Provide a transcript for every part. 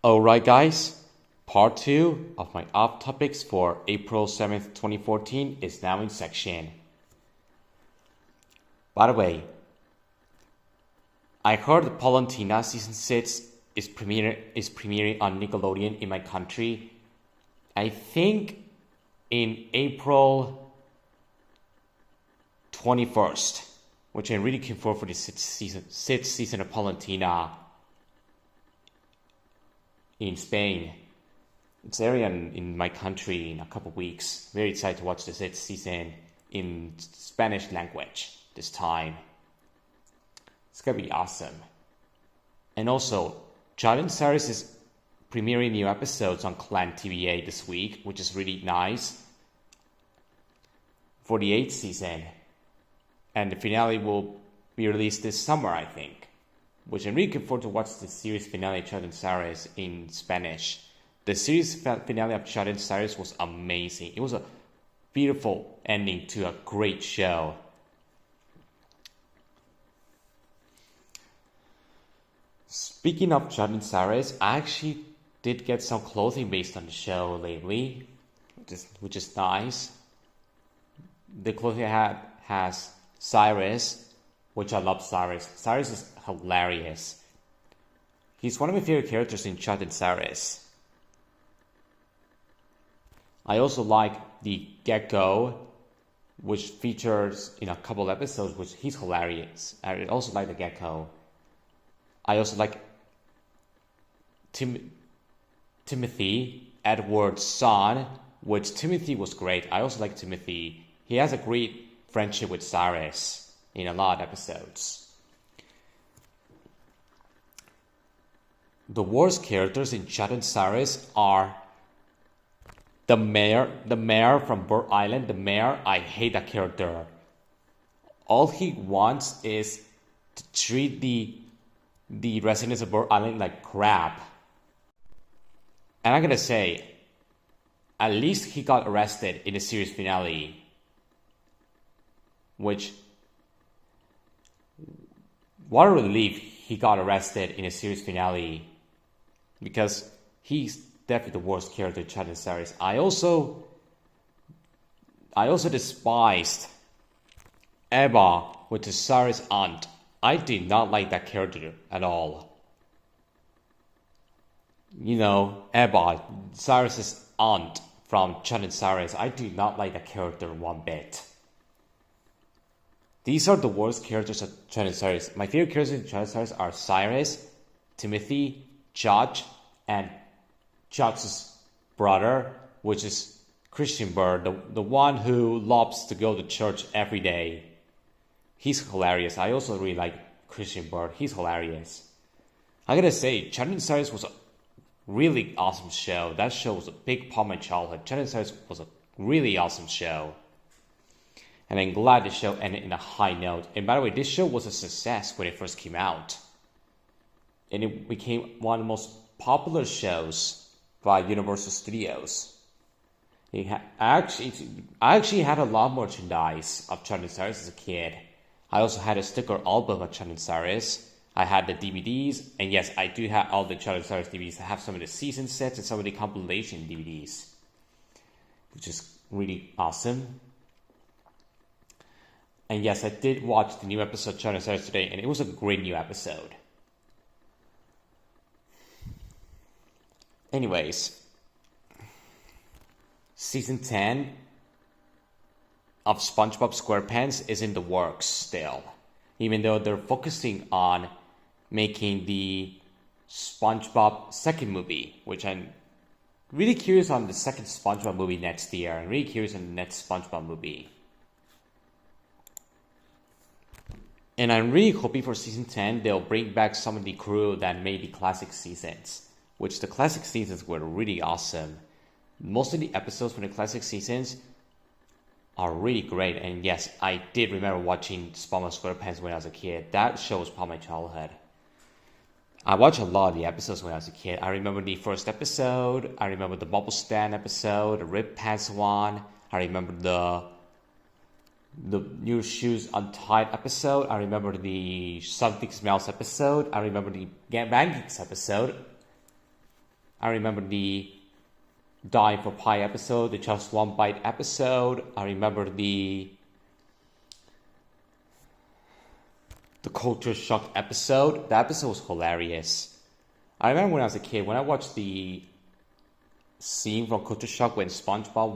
Alright guys, part 2 of my Offtopics for April 7th, 2014 is now in section. By the way, I heard that Palantina Season 6 is premiering on Nickelodeon in my country. I think in April 21st, which I'm really looking forward for the sixth season of Palantina in Spain. It's airing in my country in a couple of weeks. Very excited to watch the 6th season in Spanish language this time. It's gonna be awesome. And also, Jordan Series is premiering new episodes on Clan TVA this week, which is really nice for the 8th season. And the finale will be released this summer, I think. Which I'm really looking forward to watch the series finale of Jordan Series in Spanish. The series finale of Jordan Series was amazing. It was a beautiful ending to a great show. Speaking of Jordan Series, I actually did get some clothing based on the show lately, which is nice. The clothing I had has Cyrus, which I love Cyrus. Cyrus is hilarious. He's one of my favorite characters in Jordan Series. I also like the Gecko, which features in a couple episodes, which he's hilarious. I also like the Gecko. I also like Timothy, Edward's son, which Timothy was great. I also like Timothy. He has a great friendship with Cyrus in a lot of episodes. The worst characters in Jordan Series are the mayor from Bird Island. The mayor, I hate that character. All he wants is to treat the residents of Bird Island like crap. And I'm gonna say, at least he got arrested in the series finale. Which, what a relief he got arrested in the series finale. Because he's definitely the worst character in Jordan Series. I also despised Eva, which is Cyrus' aunt. I did not like that character at all. You know, Eva, Cyrus' aunt from Jordan Series. I do not like that character one bit. These are the worst characters of Jordan Series. My favorite characters in Jordan Series are Cyrus, Timothy, Judge, and Judge's brother, which is Christian Bird, the one who loves to go to church every day. He's hilarious. I also really like Christian Bird. He's hilarious. I gotta say, Jordan Series was a really awesome show. That show was a big part of my childhood. Jordan Series was a really awesome show. And I'm glad the show ended in a high note. And by the way, this show was a success when it first came out. And it became one of the most popular shows by Universal Studios. I actually had a lot of merchandise of Jordan Series as a kid. I also had a sticker album of Jordan Series. I had the DVDs. And yes, I do have all the Jordan Series DVDs. I have some of the season sets and some of the compilation DVDs. Which is really awesome. And yes, I did watch the new episode of Jordan Series today, and it was a great new episode. Anyways, Season 10 of SpongeBob SquarePants is in the works still. Even though they're focusing on making the SpongeBob second movie, which I'm really curious on the second SpongeBob movie next year. I'm really curious on the next SpongeBob movie. And I'm really hoping for Season 10, they'll bring back some of the crew that made the classic seasons. Which the classic seasons were really awesome. Most of the episodes from the classic seasons are really great. And yes, I did remember watching SpongeBob SquarePants when I was a kid. That show was part of my childhood. I watched a lot of the episodes when I was a kid. I remember the first episode. I remember the Bubble Stand episode, the Rip Pants one. I remember the New Shoes Untied episode. I remember the Something Smells episode. I remember the Pancakes episode. I remember the Dying for Pie episode, the Just One Bite episode. I remember the Culture Shock episode. The episode was hilarious. I remember when I was a kid, when I watched the scene from Culture Shock when SpongeBob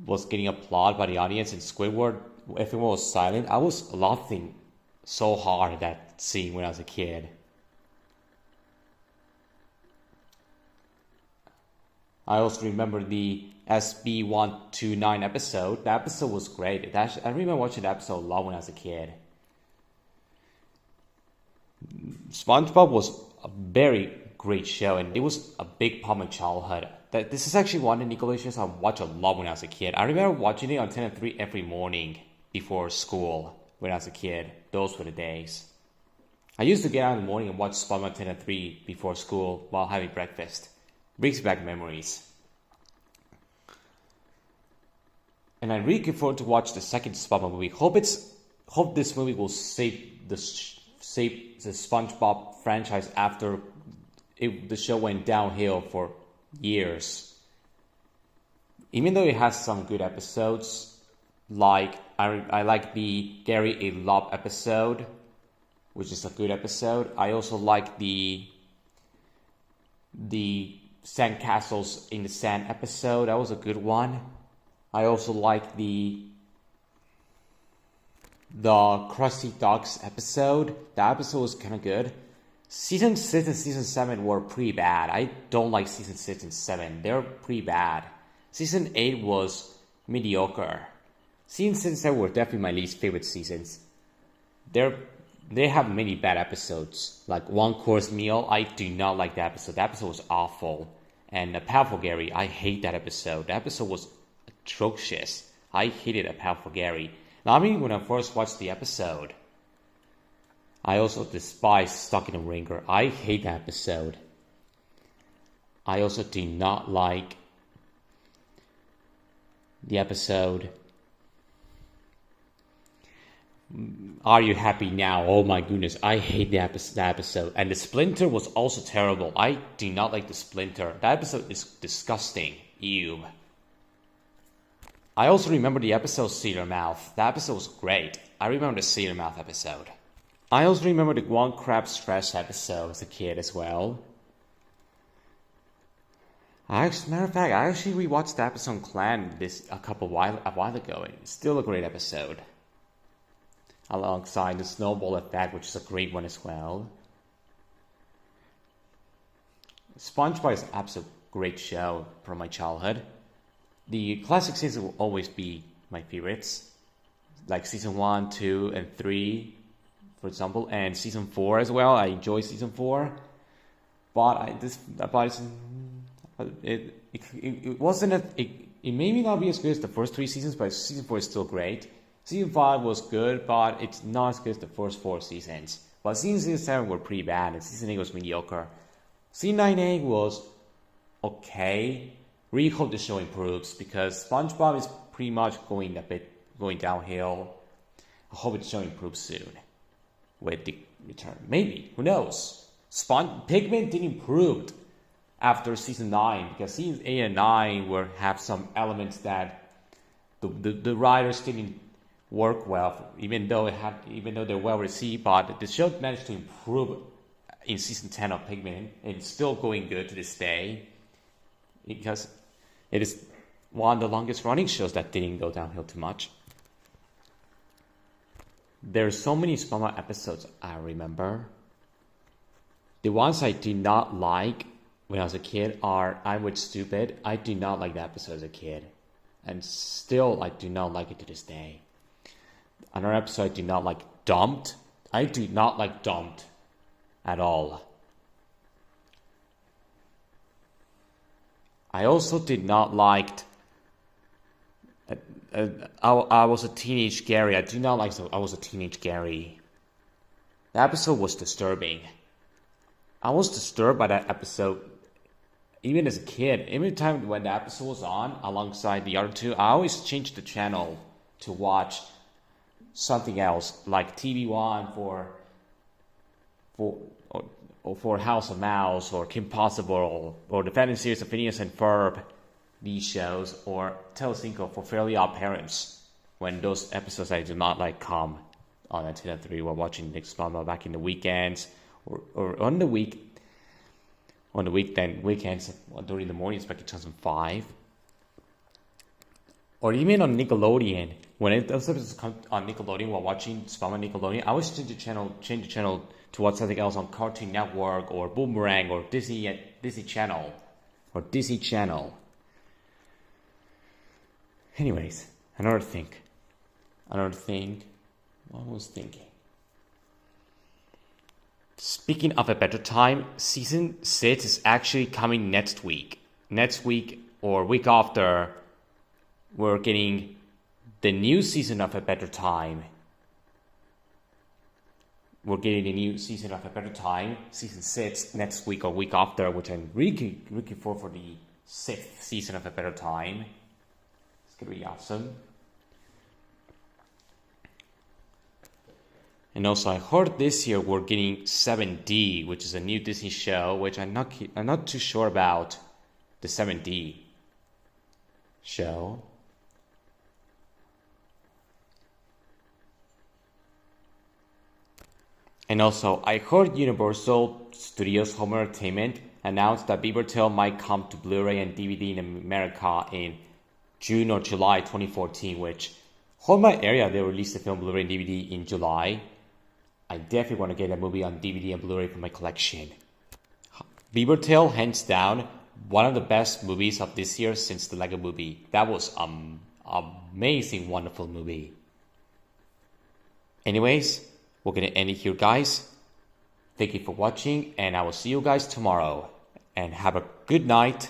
was getting applauded by the audience and Squidward, everyone was silent. I was laughing so hard at that scene when I was a kid. I also remember the SB129 episode. The episode was great. I remember watching the episode a lot when I was a kid. SpongeBob was a very great show, and it was a big part of my childhood. This is actually one of the Nickelodeon shows I watched a lot when I was a kid. I remember watching it on 10 and 3 every morning before school when I was a kid. Those were the days. I used to get out in the morning and watch SpongeBob 10 and 3 before school while having breakfast. Brings back memories. And I really look forward to watch the second SpongeBob movie. Hope this movie will save the SpongeBob franchise after the show went downhill for years. Even though it has some good episodes, like I like the Gary A. Lob episode, which is a good episode. I also like the Sandcastles in the Sand episode. That was a good one. I also like the Krusty Ducks episode. That episode was kind of good. Season 6 and Season 7 were pretty bad. I don't like Season 6 and 7. They're pretty bad. Season 8 was mediocre. Season 6 and 7 were definitely my least favorite seasons. They have many bad episodes. Like One Course Meal, I do not like that episode. That episode was awful. And Powerful Gary, I hate that episode. That episode was atrocious. I hated Powerful Gary. Now, I mean, when I first watched the episode, I also despise Stuck in a Ringer. I hate that episode. I also do not like the episode Are You Happy Now? Oh my goodness, I hate that episode. And the Splinter was also terrible. I do not like the Splinter. That episode is disgusting. Ew. I also remember the episode Sailor Mouth. That episode was great. I remember the Sailor Mouth episode. I also remember the One Crab Stress episode as a kid as well. As a matter of fact, I actually rewatched the episode on Clan a while ago. It's still a great episode. Alongside the Snowball Effect, which is a great one as well. SpongeBob is an absolute great show from my childhood. The classic seasons will always be my favorites, like season 1, 2, and 3, for example, and season 4 as well. I enjoy season 4, but it wasn't it may not be as good as the first 3 seasons, but season 4 is still great. Season 5 was good, but it's not as good as the first 4 seasons. But season 7 were pretty bad, and season 8 was mediocre. Season 9 and 8 was okay. Really hope the show improves because SpongeBob is pretty much going downhill. I hope the show improves soon with the return. Maybe, who knows? Pigment didn't improve after season 9 because seasons 8 and 9 have some elements that the writers didn't work well, even though they're well received. But the show managed to improve in season 10 of Pigment. It's still going good to this day because it is one of the longest running shows that didn't go downhill too much. There's so many SpongeBob episodes I remember. The ones I do not like when I was a kid are I'm With Stupid. I do not like that episode as a kid. And still I do not like it to this day. Another episode I do not like, Dumped. I do not like Dumped at all. I also did not like I Was a Teenage Gary. I do not like I Was a Teenage Gary. The episode was disturbing. I was disturbed by that episode even as a kid. Every time when the episode was on alongside the other two, I always changed the channel to watch something else, like TV1 for for House of Mouse or Kim Possible or the fantasy series of Phineas and Ferb, these shows, or Telecinco for Fairly Odd Parents, when those episodes I do not like come on Antenna 3 while watching Nick Spama back in the weekends or on the weekends during the mornings back in 2005. Or even on Nickelodeon, when those episodes come on Nickelodeon while watching Spama Nickelodeon, I always change the channel to watch something else on Cartoon Network or Boomerang or Disney Channel. Anyways, another thing. What I was thinking. Speaking of a better time, season 6 is actually coming next week. Next week or week after, we're getting the new season of A Better Time. We're getting the new season of A Better Time, season 6, next week or week after, which I'm really looking for the 6th season of A Better Time. It's going to be awesome. And also, I heard this year we're getting 7D, which is a new Disney show, which I'm not too sure about the 7D show. And also, I heard Universal Studios Home Entertainment announced that Beaver Tail might come to Blu-ray and DVD in America in June or July 2014, which, hold my area, they released the film Blu-ray and DVD in July. I definitely want to get a movie on DVD and Blu-ray for my collection. Beaver Tail, hands down, one of the best movies of this year since the Lego Movie. That was an amazing, wonderful movie. Anyways, we're going to end it here, guys. Thank you for watching, and I will see you guys tomorrow. And have a good night.